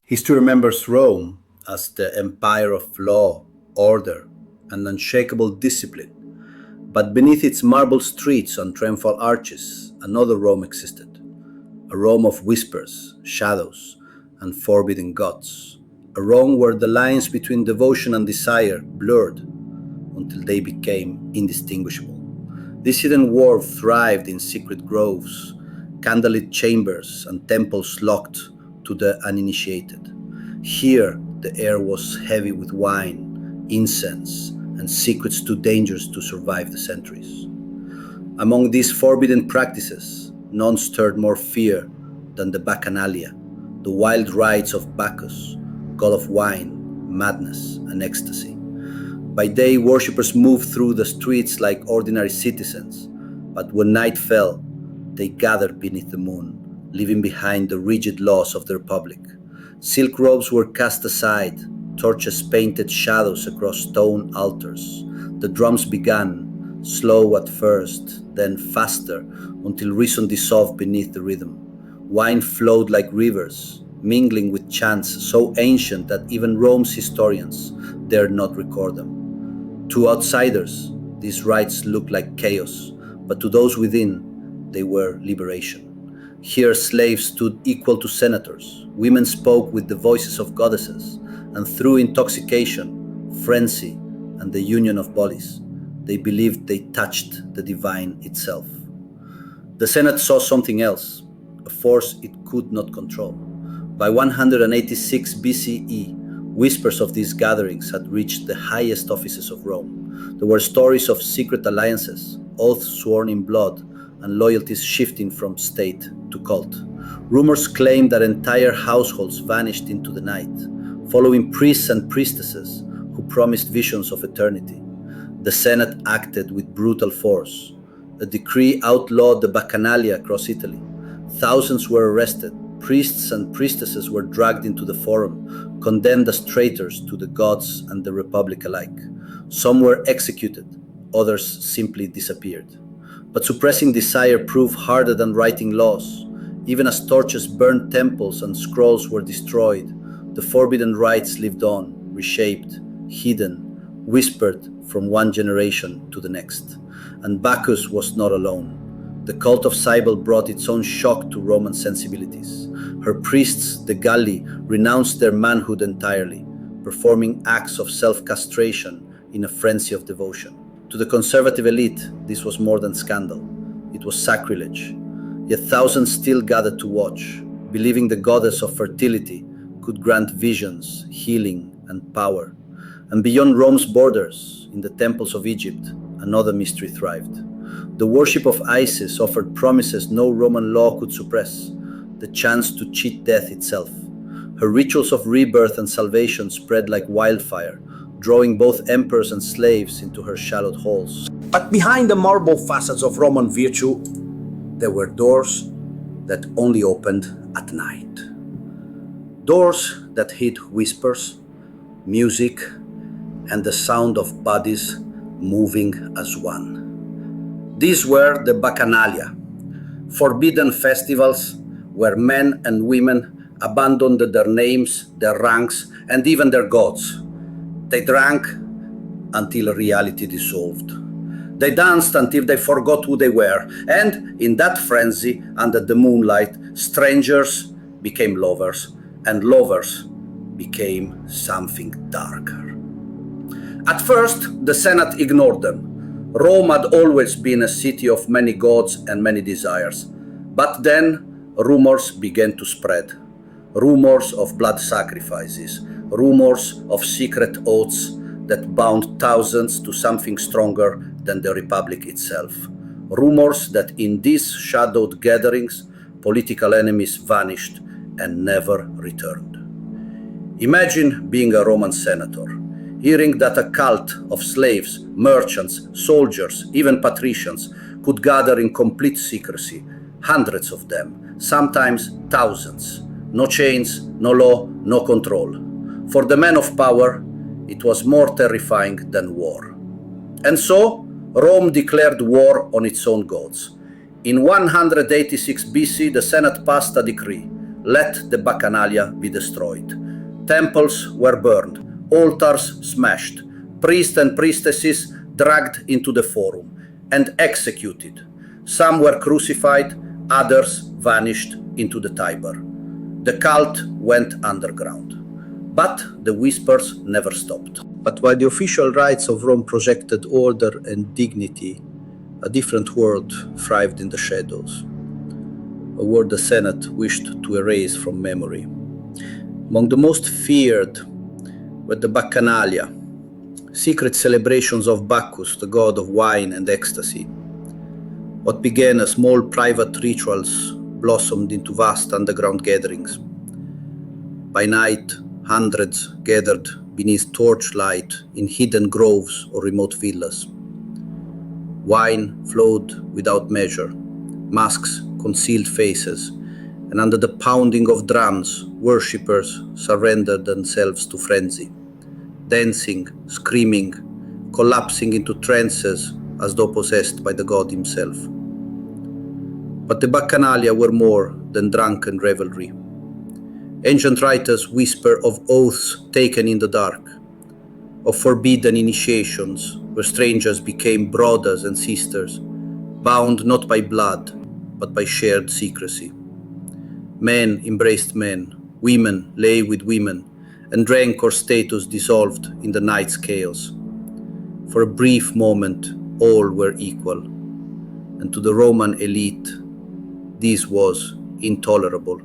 History remembers Rome as the empire of law, order, and unshakable discipline. But beneath its marble streets and triumphal arches, another Rome existed. A Rome of whispers, shadows, and forbidden gods. A Rome where the lines between devotion and desire blurred until they became indistinguishable. This hidden world thrived in secret groves, candlelit chambers, and temples locked to the uninitiated. Here, the air was heavy with wine, incense, and secrets too dangerous to survive the centuries. Among these forbidden practices, none stirred more fear than the Bacchanalia, the wild rites of Bacchus, god of wine, madness, and ecstasy. By day, worshippers moved through the streets like ordinary citizens, but when night fell, they gathered beneath the moon, leaving behind the rigid laws of the Republic. Silk robes were cast aside, torches painted shadows across stone altars. The drums began, slow at first, then faster, until reason dissolved beneath the rhythm. Wine flowed like rivers, mingling with chants so ancient that even Rome's historians dared not record them. To outsiders, these rites looked like chaos, but to those within, they were liberation. Here, slaves stood equal to senators, women spoke with the voices of goddesses, and through intoxication, frenzy, and the union of bodies, they believed they touched the divine itself. The Senate saw something else, a force it could not control. By 186 BCE, whispers of these gatherings had reached the highest offices of Rome. There were stories of secret alliances, oaths sworn in blood, and loyalties shifting from state to cult. Rumors claimed that entire households vanished into the night, following priests and priestesses who promised visions of eternity. The Senate acted with brutal force. A decree outlawed the Bacchanalia across Italy. Thousands were arrested. Priests and priestesses were dragged into the forum, condemned as traitors to the gods and the Republic alike. Some were executed, others simply disappeared. But suppressing desire proved harder than writing laws. Even as torches burned temples and scrolls were destroyed, the forbidden rites lived on, reshaped, hidden, whispered from one generation to the next. And Bacchus was not alone. The cult of Cybele brought its own shock to Roman sensibilities. Her priests, the Galli, renounced their manhood entirely, performing acts of self-castration in a frenzy of devotion. To the conservative elite, this was more than scandal. It was sacrilege. Yet thousands still gathered to watch, believing the goddess of fertility could grant visions, healing, and power. And beyond Rome's borders, in the temples of Egypt, another mystery thrived. The worship of Isis offered promises no Roman law could suppress, the chance to cheat death itself. Her rituals of rebirth and salvation spread like wildfire, drawing both emperors and slaves into her shallowed halls. But behind the marble facades of Roman virtue, there were doors that only opened at night. Doors that hid whispers, music, and the sound of bodies moving as one. These were the Bacchanalia, forbidden festivals where men and women abandoned their names, their ranks, and even their gods. They drank until reality dissolved. They danced until they forgot who they were, and in that frenzy, under the moonlight, strangers became lovers, and lovers became something darker. At first, the Senate ignored them. Rome had always been a city of many gods and many desires. But then, rumors began to spread. Rumors of blood sacrifices, rumors of secret oaths that bound thousands to something stronger than the Republic itself. Rumors that in these shadowed gatherings, political enemies vanished and never returned. Imagine being a Roman senator, hearing that a cult of slaves, merchants, soldiers, even patricians could gather in complete secrecy, hundreds of them, sometimes thousands. No chains, no law, no control. For the men of power, it was more terrifying than war. And so, Rome declared war on its own gods. In 186 BC, the Senate passed a decree. let the Bacchanalia be destroyed. Temples were burned, altars smashed, priests and priestesses dragged into the forum and executed. Some were crucified, others vanished into the Tiber. The cult went underground. But the whispers never stopped. But while the official rites of Rome projected order and dignity, a different world thrived in the shadows. A world the Senate wished to erase from memory. Among the most feared were the Bacchanalia, secret celebrations of Bacchus, the god of wine and ecstasy. What began as small private rituals blossomed into vast underground gatherings. By night, hundreds gathered beneath torchlight in hidden groves or remote villas. Wine flowed without measure, masks concealed faces, and under the pounding of drums, worshippers surrendered themselves to frenzy, dancing, screaming, collapsing into trances as though possessed by the god himself. But the Bacchanalia were more than drunken revelry. Ancient writers whisper of oaths taken in the dark, of forbidden initiations where strangers became brothers and sisters, bound not by blood, but by shared secrecy. Men embraced men, women lay with women, and rank or status dissolved in the night's chaos. For a brief moment, all were equal, and to the Roman elite, this was intolerable.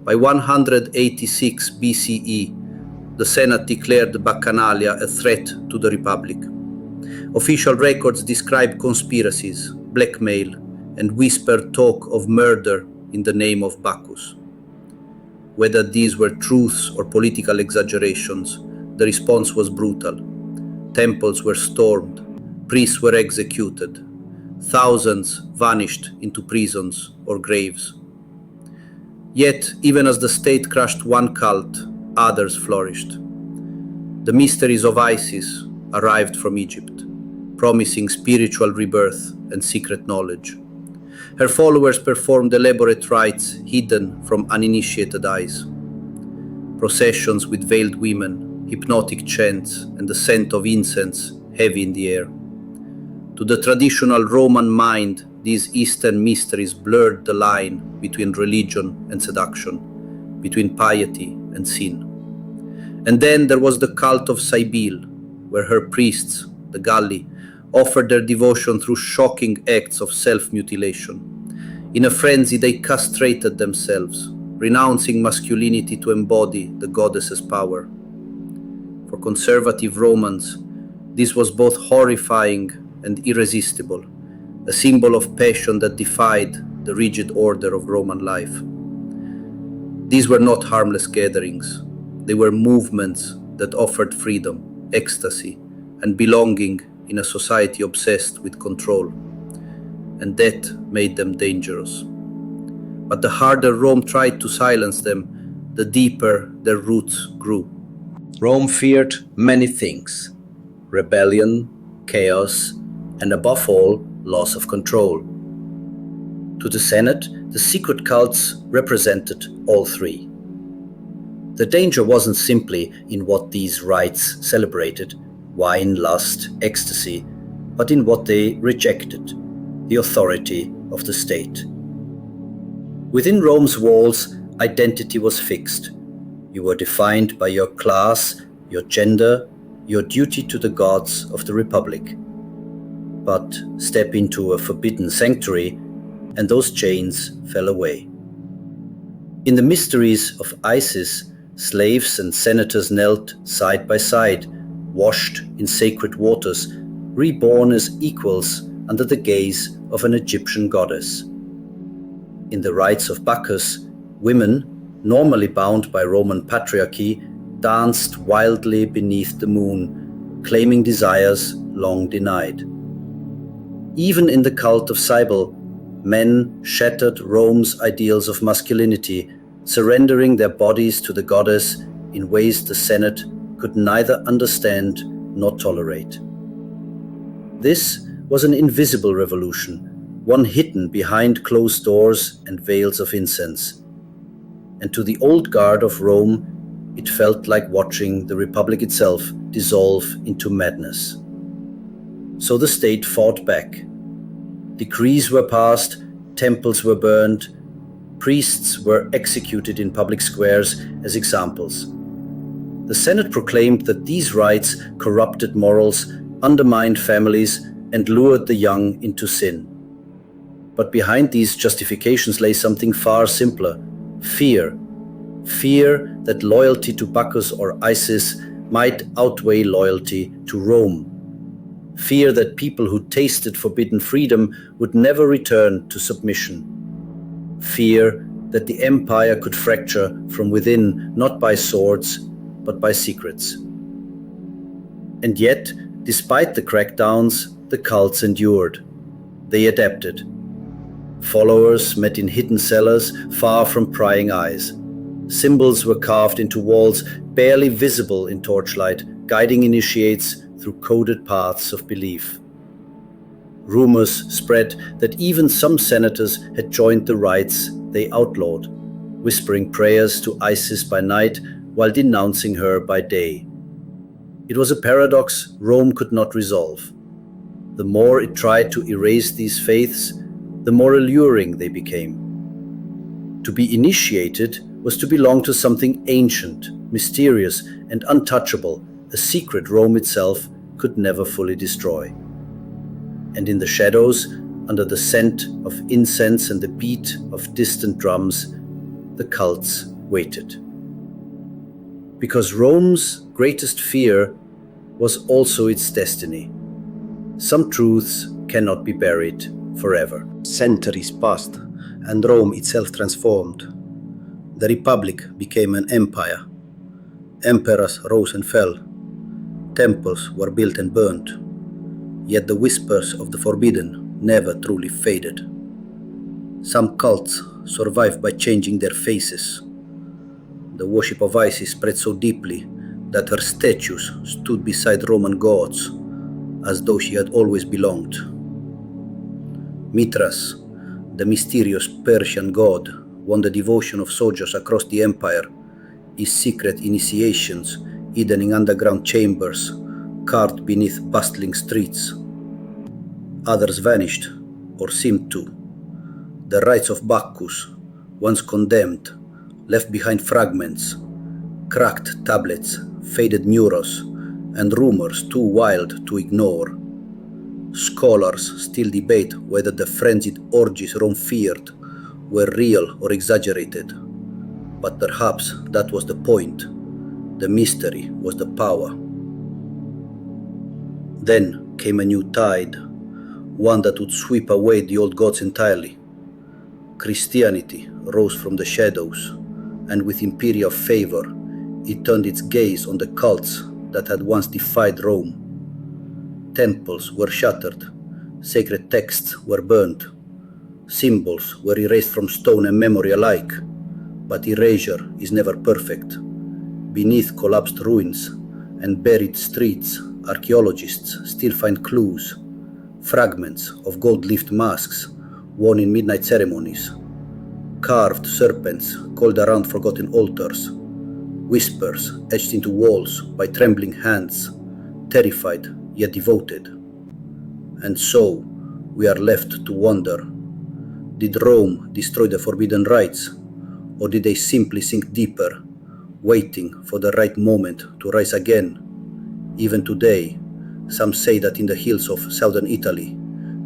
By 186 BCE, the Senate declared the Bacchanalia a threat to the Republic. Official records describe conspiracies, blackmail, and whispered talk of murder in the name of Bacchus. Whether these were truths or political exaggerations, the response was brutal. Temples were stormed, priests were executed, thousands vanished into prisons or graves. Yet, even as the state crushed one cult, others flourished. The mysteries of Isis arrived from Egypt, promising spiritual rebirth and secret knowledge. Her followers performed elaborate rites hidden from uninitiated eyes. Processions with veiled women, hypnotic chants, and the scent of incense heavy in the air. To the traditional Roman mind, these Eastern mysteries blurred the line between religion and seduction, between piety and sin. And then there was the cult of Cybele, where her priests, the Galli, offered their devotion through shocking acts of self-mutilation. In a frenzy, they castrated themselves, renouncing masculinity to embody the goddess's power. For conservative Romans, this was both horrifying and irresistible, a symbol of passion that defied the rigid order of Roman life. These were not harmless gatherings. They were movements that offered freedom, ecstasy, and belonging in a society obsessed with control. And that made them dangerous. But the harder Rome tried to silence them, the deeper their roots grew. Rome feared many things: rebellion, chaos, and above all, loss of control. To the Senate, the secret cults represented all three. The danger wasn't simply in what these rites celebrated, wine, lust, ecstasy, but in what they rejected, the authority of the state. Within Rome's walls, identity was fixed. You were defined by your class, your gender, your duty to the gods of the Republic. But step into a forbidden sanctuary, and those chains fell away. In the mysteries of Isis, slaves and senators knelt side by side, washed in sacred waters, reborn as equals under the gaze of an Egyptian goddess. In the rites of Bacchus, women, normally bound by Roman patriarchy, danced wildly beneath the moon, claiming desires long denied. Even in the cult of Cybele, men shattered Rome's ideals of masculinity, surrendering their bodies to the goddess in ways the Senate could neither understand nor tolerate. This was an invisible revolution, one hidden behind closed doors and veils of incense. and to the old guard of Rome, it felt like watching the Republic itself dissolve into madness. So the state fought back. Decrees were passed, temples were burned, priests were executed in public squares as examples. The Senate proclaimed that these rites corrupted morals, undermined families, and lured the young into sin. But behind these justifications lay something far simpler: fear. Fear that loyalty to Bacchus or Isis might outweigh loyalty to Rome. Fear that people who tasted forbidden freedom would never return to submission. Fear that the empire could fracture from within, not by swords, but by secrets. And yet, despite the crackdowns, the cults endured. They adapted. Followers met in hidden cellars, far from prying eyes. Symbols were carved into walls, barely visible in torchlight, guiding initiates through coded paths of belief. Rumors spread that even some senators had joined the rites they outlawed, whispering prayers to Isis by night while denouncing her by day. It was a paradox Rome could not resolve. The more it tried to erase these faiths, the more alluring they became. To be initiated was to belong to something ancient, mysterious, and untouchable, a secret Rome itself could never fully destroy. And in the shadows, under the scent of incense and the beat of distant drums, the cults waited. Because Rome's greatest fear was also its destiny. Some truths cannot be buried forever. Centuries passed, and Rome itself transformed. The Republic became an empire. Emperors rose and fell. Temples were built and burned. Yet the whispers of the forbidden never truly faded. Some cults survived by changing their faces. The worship of Isis spread so deeply that her statues stood beside Roman gods, as though she had always belonged. Mithras, the mysterious Persian god, won the devotion of soldiers across the empire. His secret initiations, hidden in underground chambers, carved beneath bustling streets. Others vanished, or seemed to. The rites of Bacchus, once condemned, left behind fragments, cracked tablets, faded murals, and rumors too wild to ignore. Scholars still debate whether the frenzied orgies Rome feared were real or exaggerated. But perhaps that was the point. The mystery was the power. Then came a new tide, one that would sweep away the old gods entirely. Christianity rose from the shadows, and with imperial favor, it turned its gaze on the cults that had once defied Rome. Temples were shattered, sacred texts were burned, symbols were erased from stone and memory alike. But erasure is never perfect. Beneath collapsed ruins and buried streets, archaeologists still find clues, fragments of gold-leafed masks worn in midnight ceremonies, carved serpents coiled around forgotten altars, whispers etched into walls by trembling hands, terrified yet devoted. And so we are left to wonder, did Rome destroy the forbidden rites, or did they simply sink deeper, waiting for the right moment to rise again? Even today, some say that in the hills of southern Italy,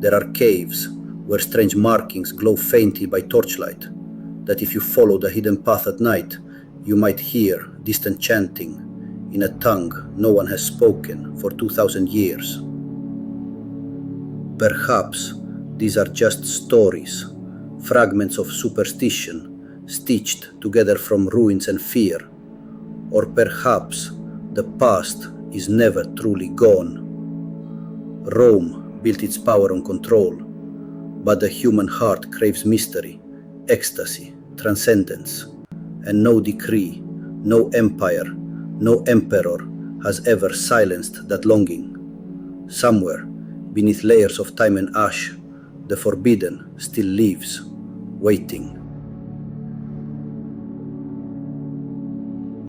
there are caves where strange markings glow faintly by torchlight, that if you follow the hidden path at night, you might hear distant chanting in a tongue no one has spoken for 2,000 years. Perhaps these are just stories, fragments of superstition, stitched together from ruins and fear. Or perhaps the past is never truly gone. Rome built its power on control, but the human heart craves mystery, ecstasy, transcendence, and no decree, no empire, no emperor has ever silenced that longing. Somewhere, beneath layers of time and ash, the forbidden still lives, waiting.